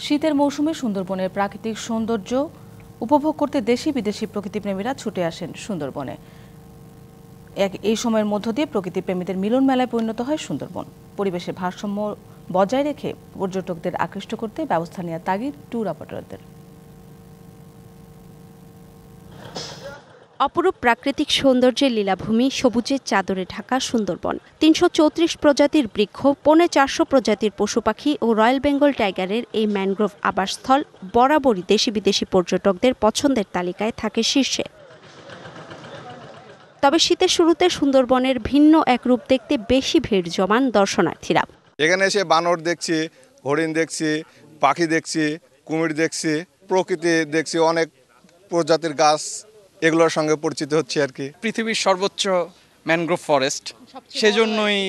শীতের মৌসুমে সুন্দরবনের প্রাকৃতিক সৌন্দর্য উপভোগ করতে দেশি বিদেশি প্রকৃতিপ্রেমীরা ছুটে আসেন সুন্দরবনে। এই সময়ের মধ্য দিয়ে প্রকৃতিপ্রেমীদের মিলন মেলায় পরিণত হয় সুন্দরবন। পরিবেশের ভারসাম্য বজায় রেখে পর্যটকদের আকৃষ্ট করতে ব্যবস্থা নেওয়া তাগিদ ট্যুর অপারেটরদের। অপরূপ প্রাকৃতিক সৌন্দর্যের লীলাভূমি, সবুজের চাদরে ঢাকা সুন্দরবন। ৩৩৪ প্রজাতির বৃক্ষ, ৪৫০ প্রজাতির পশু পাখি ও রয়্যাল বেঙ্গল টাইগারের এই ম্যানগ্রোভ আবাসস্থল বরাবরই দেশি বিদেশি পর্যটকদের পছন্দের তালিকায় থাকে শীর্ষে। তবে শীতের শুরুতে সুন্দরবনের ভিন্ন এক রূপ দেখতে বেশি ভিড় জমান দর্শনার্থীরা। এখানে এসে বানর দেখছি, হরিণ দেখছি, পাখি দেখছি, কুমির দেখছি, প্রকৃতি দেখছি, অনেক প্রজাতির গাছ, এগুলোর সঙ্গে পরিচিত হচ্ছে আর কি। পৃথিবীর সর্বোচ্চ ম্যানগ্রোভ ফরেস্ট, সেজন্যই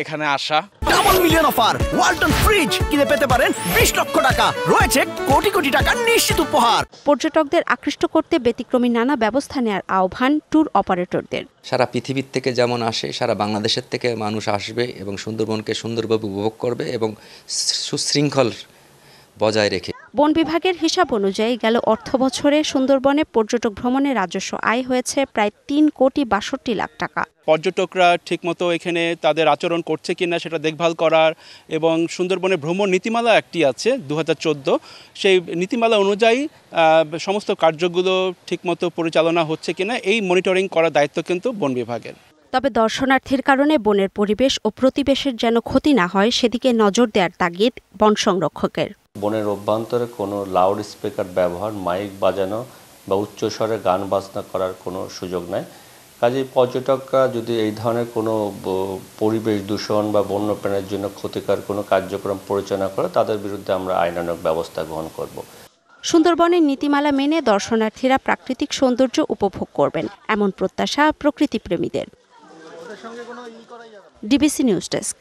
এখানে আসা। Double million offer, Walton fridge কিনে পেতে পারেন 20 লক্ষ টাকা, রয়েছে কোটি কোটি টাকার নিশ্চিত উপহার। পর্যটকদের আকৃষ্ট করতে ব্যতিক্রমী নানা ব্যবস্থা নেওয়ার আহ্বান ট্যুর অপারেটরদের। সারা পৃথিবীর থেকে যেমন আসে, সারা বাংলাদেশের থেকে মানুষ আসবে এবং সুন্দরবনকে সুন্দরভাবে উপভোগ করবে এবং সুশৃঙ্খল বজায় রেখে। বন বিভাগের হিসাব অনুযায়ী গেল অর্থ বছরে সুন্দরবনে পর্যটক ভ্রমণে রাজস্ব আয় হয়েছে প্রায় ৩,৬২,লাখ টাকা। পর্যটকরা ঠিকমতো এখানে তাদের আচরণ করছে কিনা সেটা দেখভাল করার এবং সুন্দরবনে ভ্রমণ নীতিমালা একটি আছে ২০১৪, সেই নীতিমালা অনুযায়ী সমস্ত কার্যগুলো ঠিকমতো পরিচালনা হচ্ছে কিনা এই মনিটরিং করার দায়িত্ব কিন্তু বন বিভাগের। তবে দর্শনার্থীর কারণে বনের পরিবেশ ও প্রতিবেশের যেন ক্ষতি না হয় সেদিকে নজর দেওয়ার তাগিদ বন সংরক্ষকের। বনের অভ্যন্তরে কোনো লাউড স্পিকার ব্যবহার, মাইক বাজানো বা উচ্চস্বরে গান বাজনা করার কোনো সুযোগ নাই। কাজেই পর্যটকরা যদি এই ধরনের কোনো পরিবেশ দূষণ বা বন্যপ্রাণীর জন্য ক্ষতিকর কোনো কার্যক্রম পরিচালনা করে তাদের বিরুদ্ধে আমরা আইনানুগ ব্যবস্থা গ্রহণ করব। সুন্দরবনের নীতিমালা মেনে দর্শনার্থীরা প্রাকৃতিক সৌন্দর্য উপভোগ করবেন, এমন প্রত্যাশা প্রকৃতিপ্রেমীদের। DBC news desk.